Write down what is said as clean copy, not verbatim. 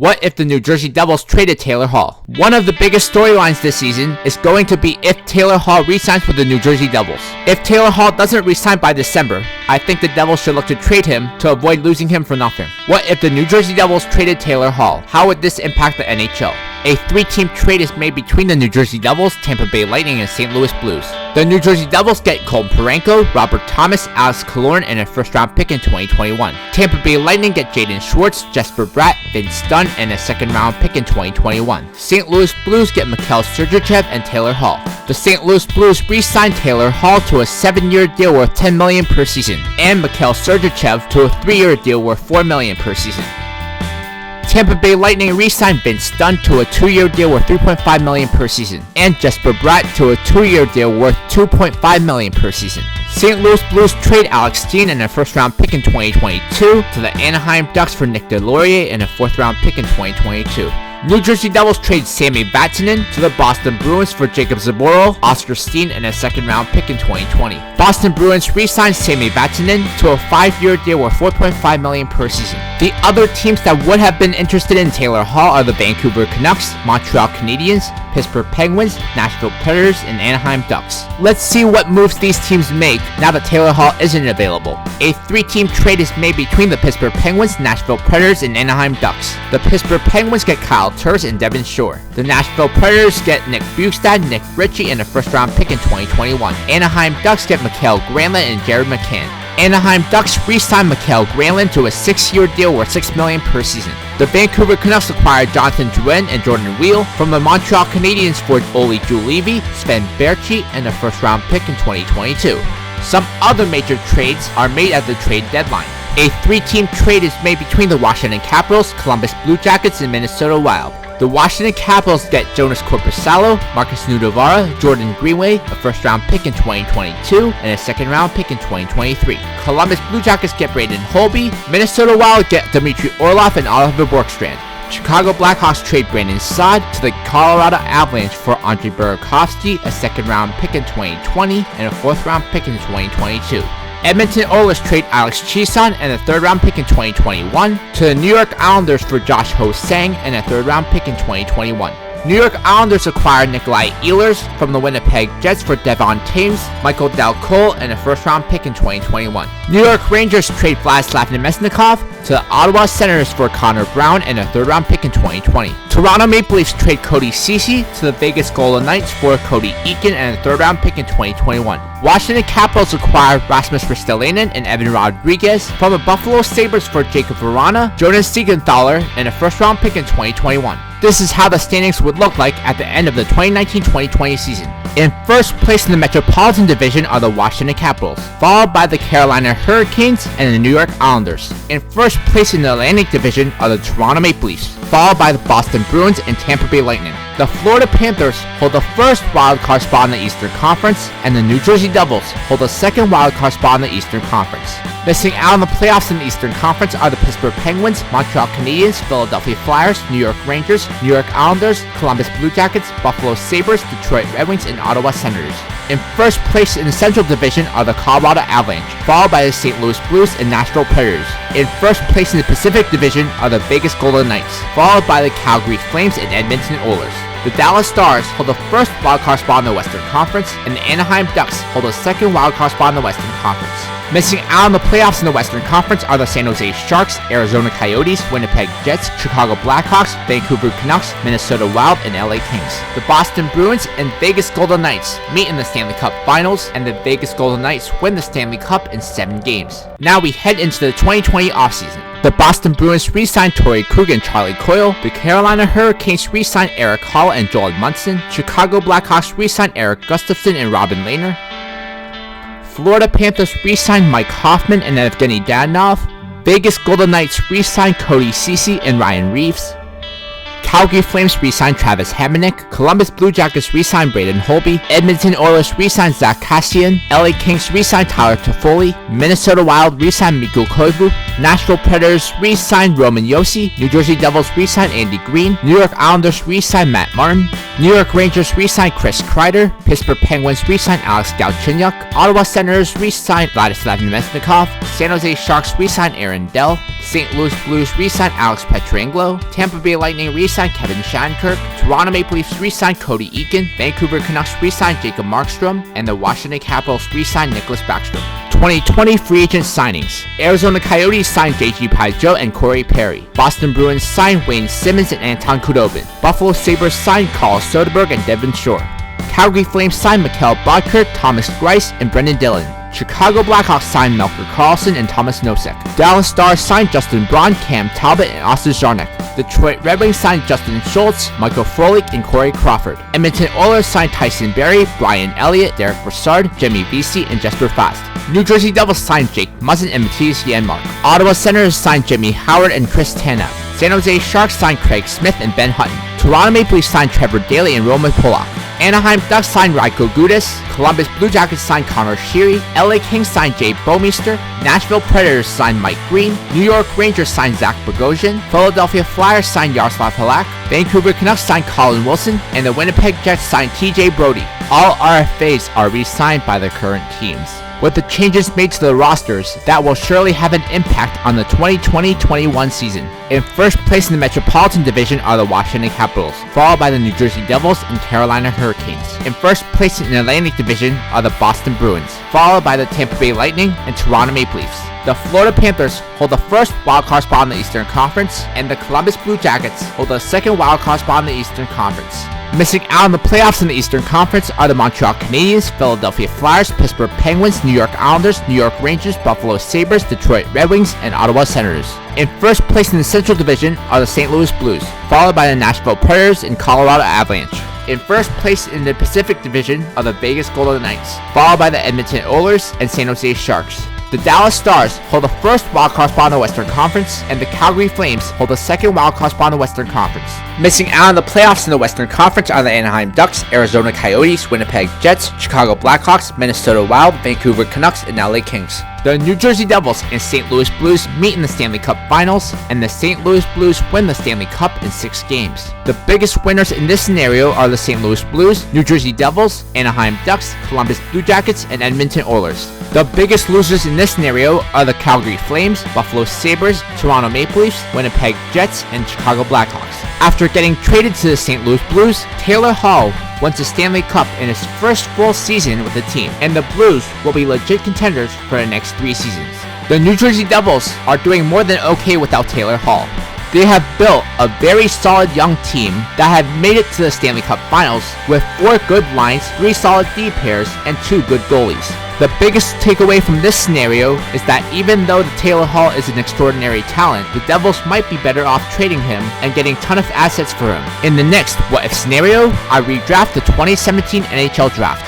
What if the New Jersey Devils traded Taylor Hall? One of the biggest storylines this season is going to be if Taylor Hall re-signs with the New Jersey Devils. If Taylor Hall doesn't re-sign by December, I think the Devils should look to trade him to avoid losing him for nothing. What if the New Jersey Devils traded Taylor Hall? How would this impact the NHL? A 3-team trade is made between the New Jersey Devils, Tampa Bay Lightning, and St. Louis Blues. The New Jersey Devils get Colton Parayko, Robert Thomas, Alex Killorn, and a first-round pick in 2021. Tampa Bay Lightning get Jaden Schwartz, Jesper Bratt, Vince Dunn, and a second-round pick in 2021. St. Louis Blues get Mikhail Sergachev and Taylor Hall. The St. Louis Blues re-signed Taylor Hall to a 7-year deal worth $10 million per season, and Mikhail Sergachev to a 3-year deal worth $4 million per season. Tampa Bay Lightning re-signed Vince Dunn to a 2-year deal worth $3.5 million per season, and Jesper Bratt to a 2-year deal worth $2.5 million per season. St. Louis Blues trade Alex Steen and a first-round pick in 2022 to the Anaheim Ducks for Nick Deslauriers and a 4th-round pick in 2022. New Jersey Devils trade Sammy Vatanen to the Boston Bruins for Jacob Zboril, Oscar Steen, and a 2nd-round pick in 2020. Boston Bruins re-signed Sammy Vatanen to a 5-year deal worth $4.5 million per season. The other teams that would have been interested in Taylor Hall are the Vancouver Canucks, Montreal Canadiens, Pittsburgh Penguins, Nashville Predators, and Anaheim Ducks. Let's see what moves these teams make now that Taylor Hall isn't available. A 3-team trade is made between the Pittsburgh Penguins, Nashville Predators, and Anaheim Ducks. The Pittsburgh Penguins get Kyle Turris and Devin Shore. The Nashville Predators get Nick Bjugstad, Nick Ritchie, and a first-round pick in 2021. Anaheim Ducks get Mikael Granlund and Jared McCann. Anaheim Ducks re-signed Mikael Granlund to a 6-year deal worth $6 million per season. The Vancouver Canucks acquired Jonathan Drouin and Jordan Weal from the Montreal Canadiens for Olli Juolevi, Sven Baertschi, and a first-round pick in 2022. Some other major trades are made at the trade deadline. A 3-team trade is made between the Washington Capitals, Columbus Blue Jackets, and Minnesota Wild. The Washington Capitals get Jonas Korpisalo, Marcus Nudavara, Jordan Greenway, a first-round pick in 2022, and a second-round pick in 2023. Columbus Blue Jackets get Braden Holtby. Minnesota Wild get Dmitry Orlov and Oliver Bjorkstrand. Chicago Blackhawks trade Brandon Saad to the Colorado Avalanche for Andrei Burakovsky, a second-round pick in 2020, and a 4th-round pick in 2022. Edmonton Oilers trade Alex Chiasson and a 3rd-round pick in 2021 to the New York Islanders for Josh Ho-Sang and a 3rd-round pick in 2021. New York Islanders acquired Nikolai Ehlers from the Winnipeg Jets for Devon Toews, Michael Dal Colle, and a 1st-round pick in 2021. New York Rangers trade Vladislav Namestnikov to the Ottawa Senators for Connor Brown and a 3rd-round pick in 2020. Toronto Maple Leafs trade Cody Ceci to the Vegas Golden Knights for Cody Eakin and a 3rd-round pick in 2021. Washington Capitals acquired Rasmus Ristolainen and Evan Rodriguez from the Buffalo Sabres for Jacob Vrana, Jonas Siegenthaler, and a 1st-round pick in 2021. This is how the standings would look like at the end of the 2019-2020 season. In first place in the Metropolitan Division are the Washington Capitals, followed by the Carolina Hurricanes and the New York Islanders. In first place in the Atlantic Division are the Toronto Maple Leafs, followed by the Boston Bruins and Tampa Bay Lightning. The Florida Panthers hold the first wildcard spot in the Eastern Conference, and the New Jersey Devils hold the second wildcard spot in the Eastern Conference. Missing out on the playoffs in the Eastern Conference are the Pittsburgh Penguins, Montreal Canadiens, Philadelphia Flyers, New York Rangers, New York Islanders, Columbus Blue Jackets, Buffalo Sabres, Detroit Red Wings, and Ottawa Senators. In first place in the Central Division are the Colorado Avalanche, followed by the St. Louis Blues and Nashville Predators. In first place in the Pacific Division are the Vegas Golden Knights, followed by the Calgary Flames and Edmonton Oilers. The Dallas Stars hold the first wildcard spot in the Western Conference, and the Anaheim Ducks hold the second wildcard spot in the Western Conference. Missing out on the playoffs in the Western Conference are the San Jose Sharks, Arizona Coyotes, Winnipeg Jets, Chicago Blackhawks, Vancouver Canucks, Minnesota Wild, and LA Kings. The Boston Bruins and Vegas Golden Knights meet in the Stanley Cup Finals, and the Vegas Golden Knights win the Stanley Cup in 7 games. Now we head into the 2020 offseason. The Boston Bruins re-signed Torrey Krug and Charlie Coyle. The Carolina Hurricanes re-signed Eric Hall and Joel Munson. Chicago Blackhawks re-signed Eric Gustafson and Robin Lehner. Florida Panthers re-signed Mike Hoffman and Evgeny Dadonov. Vegas Golden Knights re-signed Cody Ceci and Ryan Reeves. Calgary Flames re-signed Travis Hamonic. Columbus Blue Jackets re-signed Braden Holtby. Edmonton Oilers re-signed Zach Kassian. LA Kings re-signed Tyler Toffoli. Minnesota Wild re-signed Mikko Koivu. Nashville Predators re-signed Roman Josi. New Jersey Devils re-signed Andy Green. New York Islanders re-signed Matt Martin. New York Rangers re-signed Chris Kreider. Pittsburgh Penguins re-signed Alex Galchenyuk. Ottawa Senators re-signed Vladislav Nemesnikov. San Jose Sharks re-signed Aaron Dell. St. Louis Blues re-signed Alex Pietrangelo. Tampa Bay Lightning re-signed Kevin Shattenkirk. Toronto Maple Leafs re-signed Cody Eakin. Vancouver Canucks re-signed Jacob Markstrom. And the Washington Capitals re-signed Nicholas Backstrom. 2020 free agent signings. Arizona Coyotes signed J.G. Pageau and Corey Perry. Boston Bruins signed Wayne Simmons and Anton Khudobin. Buffalo Sabres signed Carl Soderberg and Devin Shore. Calgary Flames signed Mikhail Bodker, Thomas Greiss, and Brendan Dillon. Chicago Blackhawks signed Melker Karlsson and Thomas Nosek. Dallas Stars signed Justin Braun, Cam Talbot, and Austin Czarnik. Detroit Red Wings signed Justin Schultz, Michael Frolik, and Corey Crawford. Edmonton Oilers signed Tyson Barrie, Brian Elliott, Derek Brassard, Jimmy Vesey, and Jesper Fast. New Jersey Devils signed Jake Muzzin and Matthias Janmark. Ottawa Senators signed Jimmy Howard and Chris Tanev. San Jose Sharks signed Craig Smith and Ben Hutton. Toronto Maple Leafs signed Trevor Daley and Roman Polak. Anaheim Ducks signed Radko Gudas. Columbus Blue Jackets signed Connor Sheary. LA Kings signed Jay Bouwmeester. Nashville Predators signed Mike Green. New York Rangers signed Zach Bogosian. Philadelphia Flyers signed Yaroslav Halak. Vancouver Canucks signed Colin Wilson. And the Winnipeg Jets signed TJ Brody. All RFAs are re-signed by their current teams. With the changes made to the rosters, that will surely have an impact on the 2020-21 season. In first place in the Metropolitan Division are the Washington Capitals, followed by the New Jersey Devils and Carolina Hurricanes. In first place in the Atlantic Division are the Boston Bruins, followed by the Tampa Bay Lightning and Toronto Maple Leafs. The Florida Panthers hold the first wildcard spot in the Eastern Conference, and the Columbus Blue Jackets hold the second wildcard spot in the Eastern Conference. Missing out on the playoffs in the Eastern Conference are the Montreal Canadiens, Philadelphia Flyers, Pittsburgh Penguins, New York Islanders, New York Rangers, Buffalo Sabres, Detroit Red Wings, and Ottawa Senators. In first place in the Central Division are the St. Louis Blues, followed by the Nashville Predators and Colorado Avalanche. In first place in the Pacific Division are the Vegas Golden Knights, followed by the Edmonton Oilers and San Jose Sharks. The Dallas Stars hold the first wildcard spot in the Western Conference, and the Calgary Flames hold the second wildcard spot in the Western Conference. Missing out on the playoffs in the Western Conference are the Anaheim Ducks, Arizona Coyotes, Winnipeg Jets, Chicago Blackhawks, Minnesota Wild, Vancouver Canucks, and LA Kings. The New Jersey Devils and St. Louis Blues meet in the Stanley Cup Finals, and the St. Louis Blues win the Stanley Cup in 6 games. The biggest winners in this scenario are the St. Louis Blues, New Jersey Devils, Anaheim Ducks, Columbus Blue Jackets, and Edmonton Oilers. The biggest losers in this scenario are the Calgary Flames, Buffalo Sabres, Toronto Maple Leafs, Winnipeg Jets, and Chicago Blackhawks. After getting traded to the St. Louis Blues, Taylor Hall wins the Stanley Cup in his first full season with the team, and the Blues will be legit contenders for the next 3 seasons. The New Jersey Devils are doing more than okay without Taylor Hall. They have built a very solid young team that have made it to the Stanley Cup Finals with 4 good lines, 3 solid D pairs, and 2 good goalies. The biggest takeaway from this scenario is that even though the Taylor Hall is an extraordinary talent, the Devils might be better off trading him and getting a ton of assets for him. In the next what if scenario, I redraft the 2017 NHL Draft.